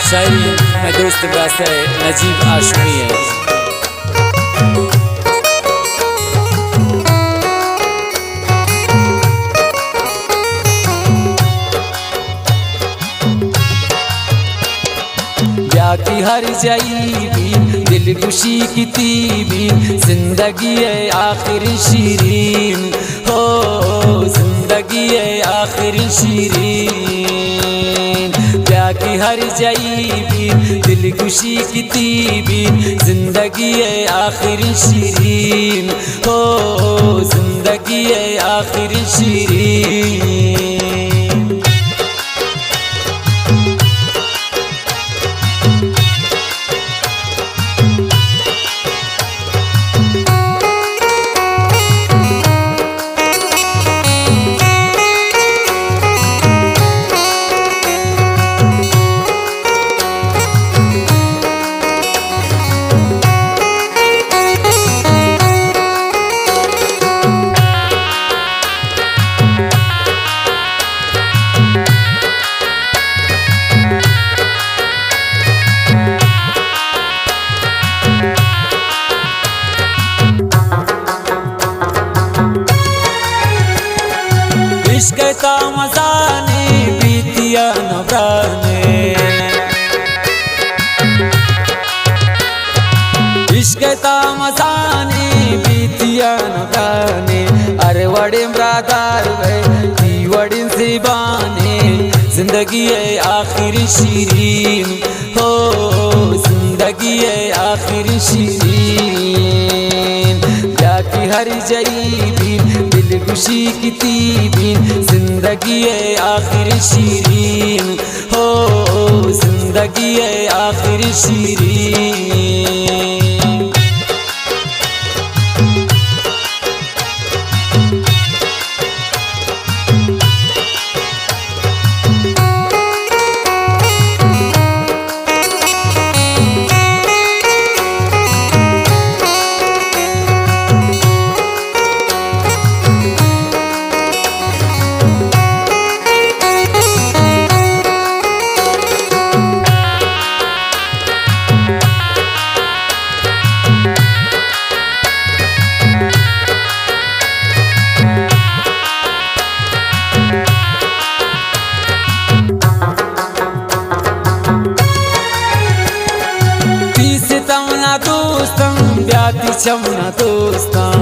शायरी मैं दोस्त वास्ते नजीब आशमी है। की हर जाई भी दिल खुशी की भी जिंदगी है आखिर शीरीन हो, जिंदगी है आखिर शीरीन। क्या की हर जाई भी दिल खुशी की भी जिंदगी है आखिर शीरीन हो, जिंदगी है आखिर शीरीन। इश्क़ का मज़ाने बीतिया नवराने, इश्क़ का मज़ाने बीतिया नवराने। अरे वड़े मरादार वे वड़े ज़िबाने, जिंदगी है आखिर शीरीन हो, जिंदगी है आखिर शीरीन। जाकी हर जई भी दिल खुशी की भी जिंदगी है आखिर शीरीन हो, जिंदगी है आखिर शीरीन। दोस्तां ब्याती चमना दोस्तां,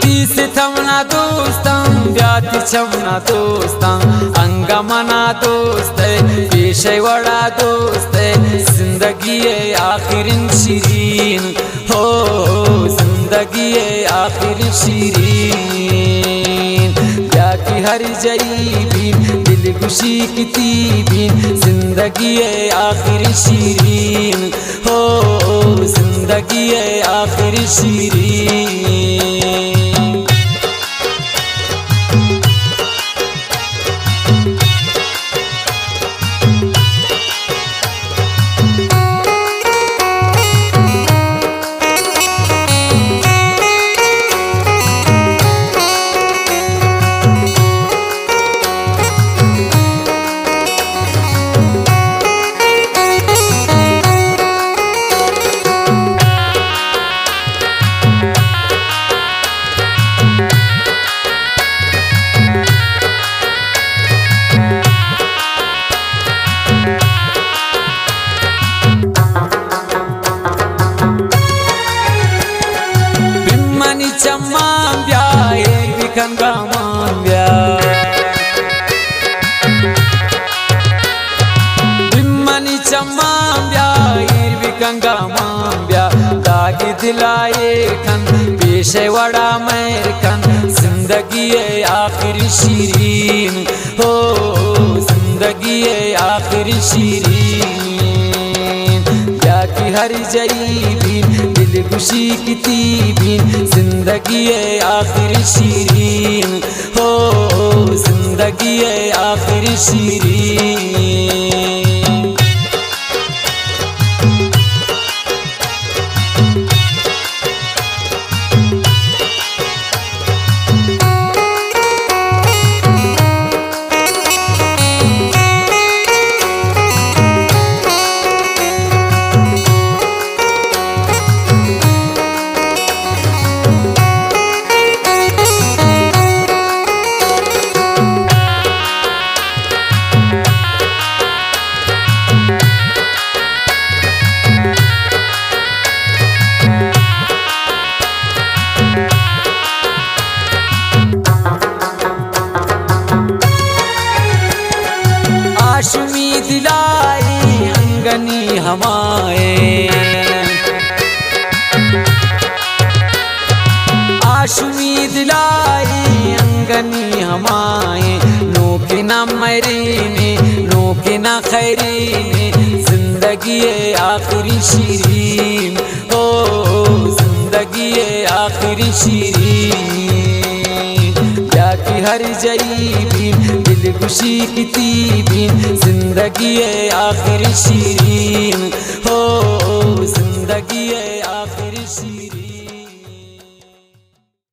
तीस थमना दोस्तां ब्याती चमना दोस्तां। अंगमना दोस्त है पेशे वड़ा दोस्त है, जिंदगी है आखिर शीरीन हो, जिंदगी है आखिर शीरीन। जाकी हर जई भी दिल खुशी की भी जिंदगी है आखिर शीरीन हो, जिंदगी है आखिर Shireen. Chamambia bikanga mambia, bimmani chamambia bikanga mambia। दागी दिलाए खन पेशे वड़ा मेर खन, जिंदगी है आखिर शीरीन हो, जिंदगी है आखिर शीरीन। जाकी हर जई भी दिल खुशी की भी जिंदगी है आखिर शीरीन हो, जिंदगी है आखिर शीरीन। खैरीन जिंदगी आखिरी शीरीन हो जिंदगी आखिरी शीरीन जाकी हर जईबीन दिलगुशी की तीबीन जिंदगी आखिरी शीरीन हो